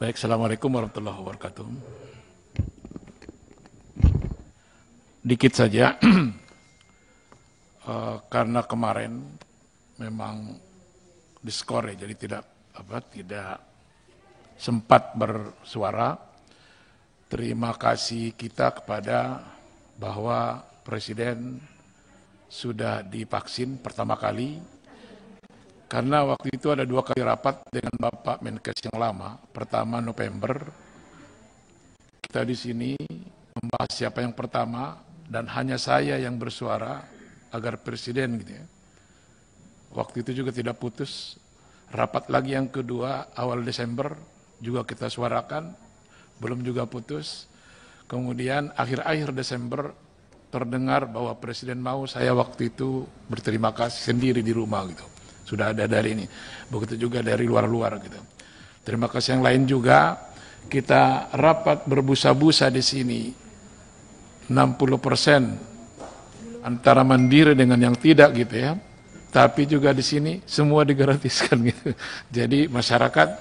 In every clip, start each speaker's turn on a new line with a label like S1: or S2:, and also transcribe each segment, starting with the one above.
S1: Baik, Assalamualaikum warahmatullahi wabarakatuh. Dikit saja, karena kemarin memang diskor ya, jadi tidak sempat bersuara. Terima kasih kita kepada bahwa Presiden sudah divaksin pertama kali, karena waktu itu ada 2 kali rapat dengan Bapak Menkes yang lama. Pertama November, kita di sini membahas siapa yang pertama, dan hanya saya yang bersuara agar Presiden gitu ya. Waktu itu juga tidak putus. Rapat lagi yang kedua awal Desember juga kita suarakan, belum juga putus. Kemudian akhir-akhir Desember terdengar bahwa Presiden mau, saya waktu itu berterima kasih sendiri di rumah gitu. Sudah ada dari ini. Begitu juga dari luar-luar gitu. Terima kasih yang lain juga. Kita rapat berbusa-busa di sini. 60% antara mandiri dengan yang tidak gitu ya. Tapi juga di sini semua digratiskan gitu. Jadi masyarakat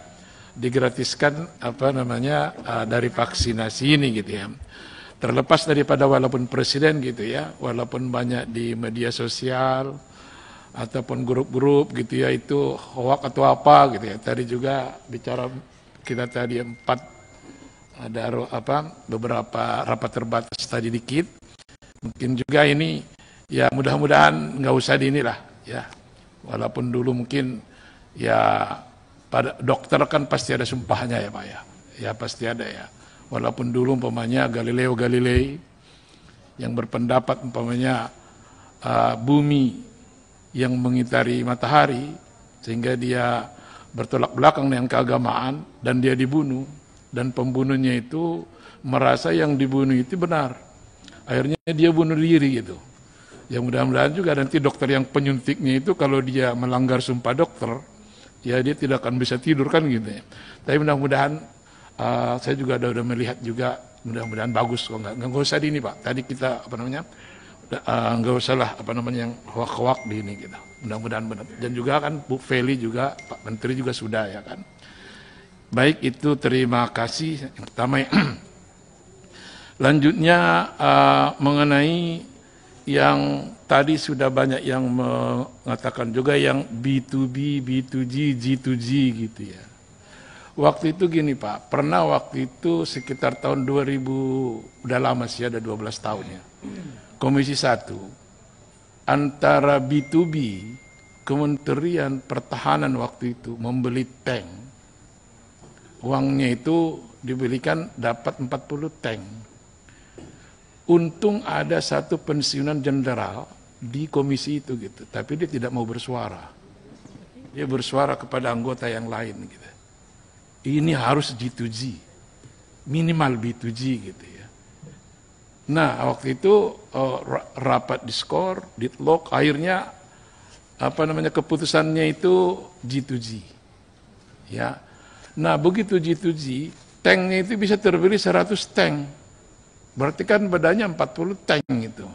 S1: digratiskan dari vaksinasi ini gitu ya. Terlepas daripada walaupun Presiden gitu ya, walaupun banyak di media sosial ataupun grup-grup gitu ya, itu hoak atau apa gitu ya. Tadi juga bicara kita tadi 4 ada beberapa rapat terbatas tadi dikit. Mungkin juga ini ya mudah-mudahan nggak usah di inilah ya. Walaupun dulu mungkin ya pada dokter kan pasti ada sumpahnya ya Pak ya. Ya pasti ada ya. Walaupun dulu umpamanya Galileo Galilei yang berpendapat umpamanya bumi yang mengitari matahari sehingga dia bertolak belakang dengan keagamaan dan dia dibunuh. Dan pembunuhnya itu merasa yang dibunuh itu benar. Akhirnya dia bunuh diri gitu. Ya mudah-mudahan juga nanti dokter yang penyuntiknya itu kalau dia melanggar sumpah dokter, ya dia tidak akan bisa tidur kan gitu ya. Tapi mudah-mudahan saya juga udah melihat juga, mudah-mudahan bagus kok, nggak usah di ini Pak. Tadi kita nggak usah lah yang hoak-hoak di ini gitu. Mudah-mudahan benar. Dan juga kan Bu Feli juga, Pak Menteri juga sudah ya kan. Baik, itu terima kasih yang pertama. Lanjutnya mengenai yang tadi sudah banyak yang mengatakan juga yang B2B, B2G, G2G gitu ya. Waktu itu gini Pak, pernah waktu itu sekitar tahun 2000, udah lama sih, ada 12 tahun ya. Komisi 1 antara B2B, Kementerian Pertahanan waktu itu membeli tank. Uangnya itu dibelikan dapat 40 tank. Untung ada satu pensiunan jenderal di komisi itu gitu, tapi dia tidak mau bersuara. Dia bersuara kepada anggota yang lain gitu. Ini harus G2G, minimal B2G gitu ya. Nah waktu itu rapat diskor, deadlock, akhirnya keputusannya itu G2G. Ya. Nah begitu G2G, tanknya itu bisa terbeli 100 tank. Berarti kan badannya 40 tank gitu.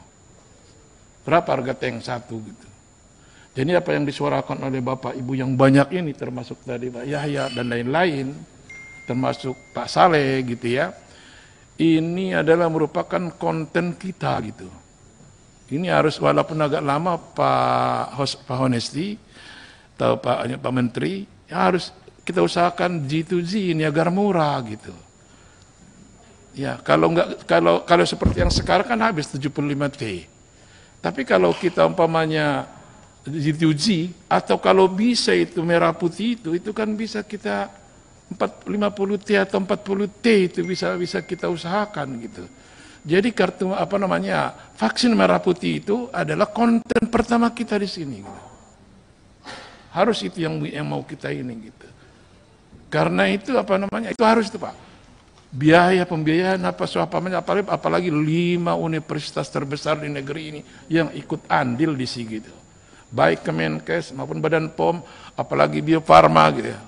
S1: Berapa harga tank satu gitu. Jadi apa yang disuarakan oleh Bapak Ibu yang banyak ini, termasuk tadi Pak Yahya dan lain-lain, termasuk Pak Saleh gitu ya. Ini adalah merupakan konten kita gitu. Ini harus walaupun agak lama Pak Honesti atau Pak Menteri, ya harus kita usahakan G2G ini agar murah gitu. Ya, kalau seperti yang sekarang kan habis 75T. Tapi kalau kita umpamanya G2G atau kalau bisa itu merah putih itu kan bisa kita 50T atau 40T itu bisa kita usahakan gitu. Jadi kartu vaksin merah putih itu adalah konten pertama kita di sini gitu. Harus itu yang mau kita ini gitu. Karena itu itu harus itu Pak. Pembiayaan apalagi 5 universitas terbesar di negeri ini yang ikut andil di sini gitu. Baik Kemenkes maupun Badan POM, apalagi Bio Farma gitu ya.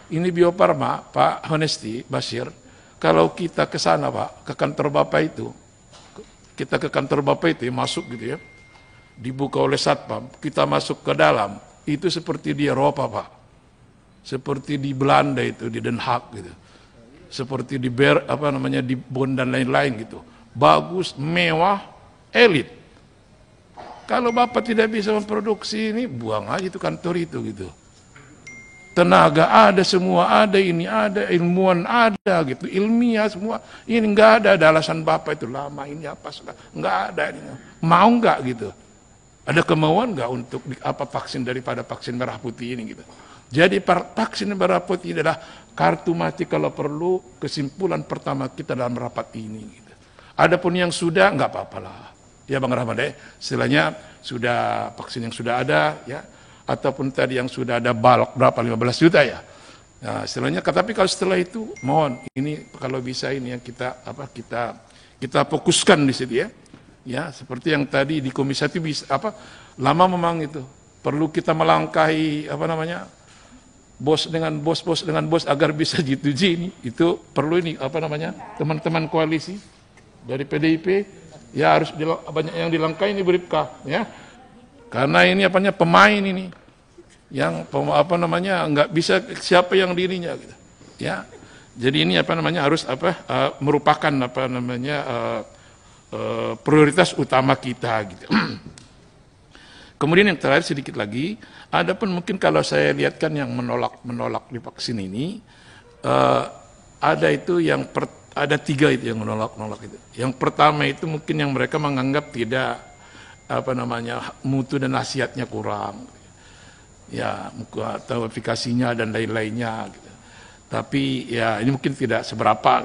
S1: Ini Bio Farma, Pak Honesti Basir, kalau kita ke sana Pak, ke kantor Bapak itu, kita ke kantor Bapak itu masuk gitu ya, dibuka oleh Satpam, kita masuk ke dalam, itu seperti di Eropa Pak. Seperti di Belanda itu, di Den Haag gitu. seperti di di Bon dan lain-lain gitu. Bagus, mewah, elit. Kalau Bapak tidak bisa memproduksi ini, buang aja itu kantor itu gitu. Tenaga ada, semua ada, ini ada, ilmuwan ada gitu, ilmiah semua. Ini nggak ada alasan Bapak itu lama ini apa nggak ada. Mau nggak gitu? Ada kemauan nggak untuk vaksin daripada vaksin merah putih ini gitu? Jadi vaksin merah putih adalah kartu mati kalau perlu, kesimpulan pertama kita dalam rapat ini. Gitu. Adapun yang sudah nggak apa-apa lah. Ya Bang Rahmat, istilahnya sudah vaksin yang sudah ada, ya, ataupun tadi yang sudah ada balok berapa 15 juta ya. Nah, istilahnya, tapi kalau setelah itu, mohon ini kalau bisa ini yang kita fokuskan di situ ya. Ya, seperti yang tadi di Komisi 1 bisa lama memang itu perlu kita melangkahi bos dengan bos agar bisa G2G ini, itu perlu ini teman-teman koalisi dari PDIP ya harus banyak yang dilangkahi ini Bribka ya, karena ini pemain ini yang nggak bisa siapa yang dirinya gitu ya, jadi ini harus merupakan prioritas utama kita gitu. Kemudian yang terakhir sedikit lagi, adapun mungkin kalau saya lihat kan yang menolak divaksin ini, ada itu ada 3 itu yang menolak itu. Yang pertama itu mungkin yang mereka menganggap tidak mutu dan nasihatnya kurang, ya atau efikasinya dan lain-lainnya. Gitu. Tapi ya ini mungkin tidak seberapa.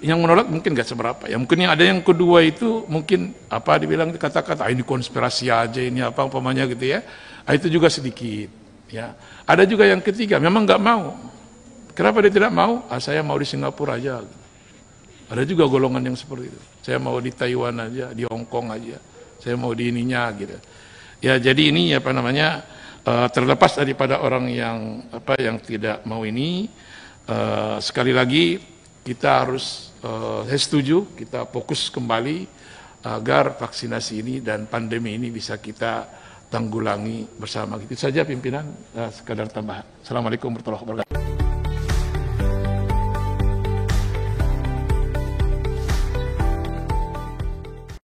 S1: Yang menolak mungkin nggak seberapa. Ya mungkin yang ada yang kedua itu mungkin dibilang kata-kata ini konspirasi aja ini umpamanya gitu ya. Itu juga sedikit. Ya. Ada juga yang ketiga memang nggak mau. Kenapa dia tidak mau? Saya mau di Singapura aja. Ada juga golongan yang seperti itu. Saya mau di Taiwan aja, di Hong Kong aja. Saya mau di ininya gitu. Ya jadi ini terlepas daripada orang yang tidak mau ini, sekali lagi kita harus, saya setuju, kita fokus kembali agar vaksinasi ini dan pandemi ini bisa kita tanggulangi bersama. Itu saja pimpinan, sekadar tambahan. Assalamualaikum warahmatullahi wabarakatuh.